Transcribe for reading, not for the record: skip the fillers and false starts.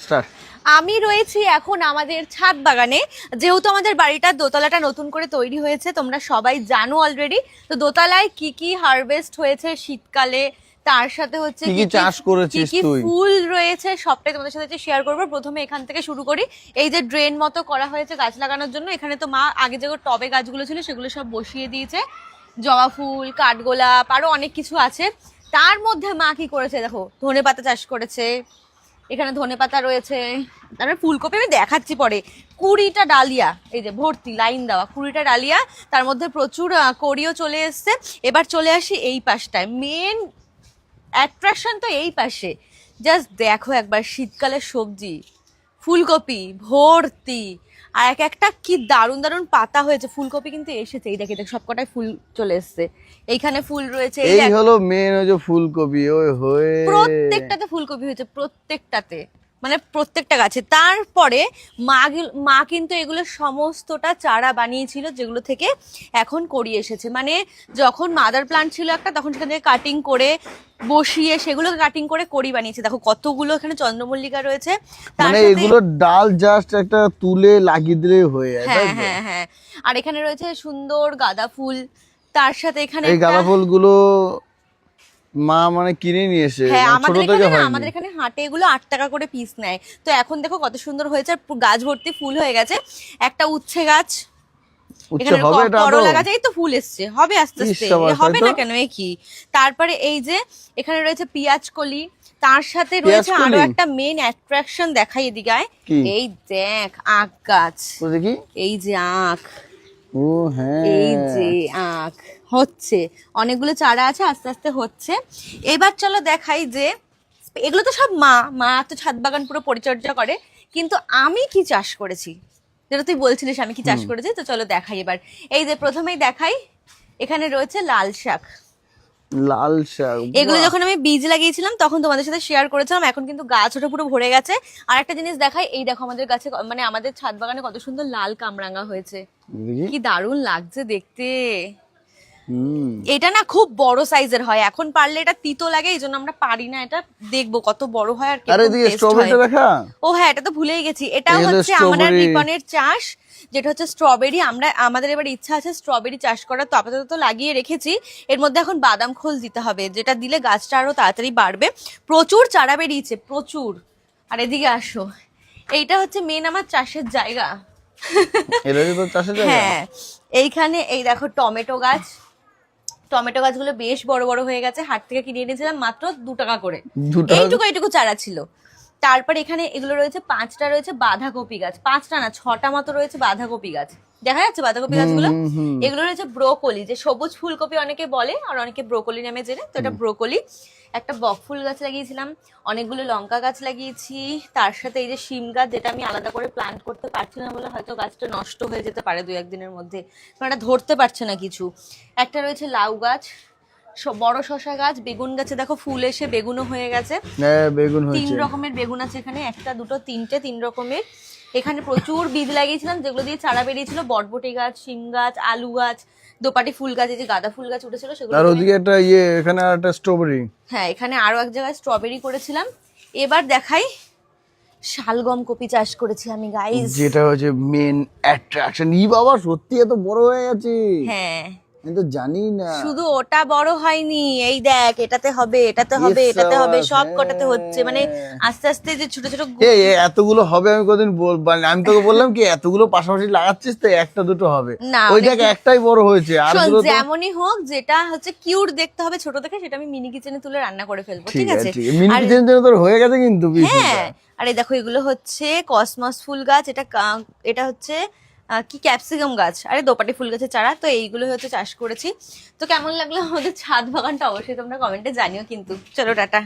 Start. আমি রয়েছি এখন আমাদের ছাদ বাগানে, যেহেতু আমাদের বাড়িটার দোতলাটা নতুন করে তৈরি হয়েছে, তোমরা সবাই জানো অলরেডি। তো দোতলায় কি কি হারভেস্ট হয়েছে শীতকালে, তার সাথে হচ্ছে কি কি চাষ করেছিস কি তুই? ফুল রয়েছে, সবটাই তোমাদের সাথে শেয়ার করবো। প্রথমে এখান থেকে শুরু করি। এই যে ড্রেন মতো করা হয়েছে গাছ লাগানোর জন্য, এখানে তো মা আগে যে টবে গাছগুলো ছিল সেগুলো সব বসিয়ে দিয়েছে, জবা ফুল, কাঠগোলাপ, আরো অনেক কিছু আছে। তার মধ্যে মা কি করেছে দেখো, ধনেপাতা চাষ করেছে। এখানে ধনেপাতা রয়েছে, তারপরে ফুলকপি আমি দেখাচ্ছি পরে। 20টা ডালিয়া, এই যে ভর্তি লাইন দেওয়া 20টা ডালিয়া, তার মধ্যে প্রচুর কড়িও চলে এসছে। এবার চলে আসি এই পাশটায়, মেন অ্যাট্রাকশন তো এই পাশে। জাস্ট দেখো একবার শীতকালের সবজি, ফুলকপি ভর্তি, আর এক একটা কি দারুণ দারুণ পাতা হয়েছে। ফুলকপি কিন্তু এসেছে, এই দেখে সবকটাই ফুল চলে এসছে। এইখানে ফুল রয়েছে, এই হলো মেন ওই যে ফুলকপি, ওই হয়ে প্রত্যেকটাতে ফুলকপি হয়েছে, প্রত্যেকটাতে, মানে প্রত্যেকটা গাছে। তারপরে মা কিন্তু এগুলো সমস্তটা চারা বানিয়েছিল, যেগুলো থেকে এখন করি এসেছে। মানে যখন মাদার প্লান্ট ছিল একটা, তখন সেখান থেকে কাটিং করে বসিয়ে সেগুলোকে কাটিং করে কড়ি বানিয়েছে। দেখো কতগুলো এখানে চন্দ্রমল্লিকা রয়েছে। মানে এগুলো ডাল জাস্ট একটা তুলে লাগিয়ে দিলে হয়ে যায়। হ্যাঁ হ্যাঁ হ্যাঁ। আর এখানে রয়েছে সুন্দর গাঁদা ফুল, তার সাথে এখানে এই গাঁদা ফুলগুলো মা মানে কিনে নিয়ে এসে, হ্যাঁ ছোট থেকে হয়। আমাদের এখানে হাটে এগুলো 8 টাকা করে পিস নেয়। তো এখন দেখো কত সুন্দর হয়েছে, আর গাছ ভর্তি ফুল হয়ে গেছে। একটা উচ্ছে গাছ, এখানে করলা গাছ, এই তো ফুল এসছে, হবে আস্তে আস্তে, হবে না কেন এ কি। তারপরে এই যে এখানে রয়েছে পেঁয়াজ কলি, তার সাথে রয়েছে আরো একটা মেন অ্যাট্রাকশন, দেখাই এদিকে আয়। এই দেখ আখ গাছ, এই যে আখ, ও হ্যাঁ, এই যে আখ হচ্ছে, অনেকগুলো চারা আছে, আস্তে আস্তে হচ্ছে। এবার চলো দেখাই যে এগুলো তো সব মা তো ছাদ বাগান পুরো পরিচর্যা করে, কিন্তু আমি কি চাষ করেছি, যেটা তুই বলছিলিস আমি কি চাষ করেছি। তো চলো দেখাই এবার। এই যে প্রথমেই দেখাই, এখানে রয়েছে লাল শাক। লাল শাক, এগুলো যখন আমি বীজ লাগিয়েছিলাম তখন তোমাদের সাথে শেয়ার করেছিলাম, এখন কিন্তু গাছ ওটা পুরো ভরে গেছে। আর একটা জিনিস দেখাই, এই দেখো আমাদের গাছে, মানে আমাদের ছাদ বাগানে কত সুন্দর লাল কামরাঙা হয়েছে, কি দারুণ লাগছে দেখতে। এটা না খুব বড় সাইজের হয়, এখন পারলে এটা তিতো লাগে, এই জন্য আমরা পারি না। এটা দেখবো কত বড় হয় আর ও হ্যাঁ, এটা তো ভুলেই গেছি। এটা হচ্ছে আমাদের রিপনের চাষ, যেটা হচ্ছে স্ট্রবেরি। আমাদের এবার ইচ্ছা আছে স্ট্রবেরি চাষ করার, তো আপাতত তো লাগিয়ে রেখেছি। এর মধ্যে এখন বাদাম খোল দিতে হবে, যেটা দিলে গাছটা আরো তাড়াতাড়ি বাড়বে। প্রচুর চারা বেরিয়েছে, প্রচুর। আর এদিকে আসো, এইটা হচ্ছে মেন আমার চাষের জায়গা। হ্যাঁ, এইখানে এই দেখো টমেটো গাছ। টমেটো গাছগুলো বেশ বড় বড় হয়ে গেছে, হাট থেকে কিনে এনেছিলাম মাত্র 2 টাকা করে, এইটুকু চারা ছিল। তারপর এখানে এগুলো রয়েছে, 5টা রয়েছে বাঁধাকপি গাছ, 5টা না 6টা মতো রয়েছে বাঁধাকপি গাছ, দেখা যাচ্ছে বাঁধাকপি গাছগুলো। এগুলো রয়েছে ব্রোকলি, যে সবুজ ফুলকপি অনেকে বলে, আর অনেকে ব্রোকলি নামে জেনে, তো এটা ব্রোকলি। একটা বক ফুল গাছ লাগিয়েছিলাম, অনেকগুলো লঙ্কা গাছ লাগিয়েছি, তার সাথে এই যে শিম গাছ, যেটা আমি আলাদা করে প্ল্যান্ট করতে পারছি না বলে হয়তো গাছটা নষ্ট হয়ে যেতে পারে 2-1 দিনের মধ্যে, কারণ এটা ধরতে পারছে না কিছু। একটা রয়েছে লাউ গাছ, বড় শসা গাছ, বেগুন গাছে দেখো ফুল এসে বেগুনও হয়ে গেছে। 3 রকমের বেগুন আছে এখানে, 1টা 2টো 3টে, 3 রকমের। এখানে প্রচুর বীজ লাগিয়েছিলাম, যেগুলো দিয়ে চারা বেরিয়েছিল। বটবটি গাছ, শিম গাছ, আলু গাছ, দোপাটি ফুল গাছ, এই যে গাঁদা ফুল গাছ উঠেছিল সেগুলো। আর ওদিকে একটা এখানে একটা স্ট্রবেরি, হ্যাঁ এখানে আরো এক জায়গায় স্ট্রবেরি করেছিলাম। এবার দেখাই, শালগম কপি চাষ করেছি আমি গাইস, যেটা হচ্ছে মেন অ্যাট্রাকশন। ই বাবা, সত্যি এত বড় হয়ে গেছে। হ্যাঁ আমি তো জানি না। শুধু ওটা বড় হয়নি, এই দেখ এটাতে হবে, এটাতে হবে, এটাতে হবে, সব কটাতে হচ্ছে। মানে আস্তে আস্তে যে ছোট ছোট এতগুলো হবে আমি কোনদিন আমি তোকে বললাম কি এতগুলো পাশাপাশি লাগাচ্ছিস তো একটা দুটো হবে না, ওই দেখ একটাই বড় হয়েছে। আর যেমনই হোক, যেটা হচ্ছে কিউট দেখতে হবে ছোট থেকে, সেটা আমি মিনি কিচেনে তুলে রান্না করে ফেলবো, ঠিক আছে। মিনি কিচেন তোর হয়ে গেছে কিন্তু। হ্যাঁ, আর এই দেখো এগুলো হচ্ছে কসমস ফুল গাছ, এটা হচ্ছে কি ক্যাপসিকাম গাছ, আরে দোপাটি ফুল গাছের চারা। তো এইগুলো হচ্ছে চাষ করেছি। তো কেমন লাগলো আমাদের ছাদ বাগানটা অবশ্যই তোমরা কমেন্টে জানিও কিন্তু। চলো টাটা।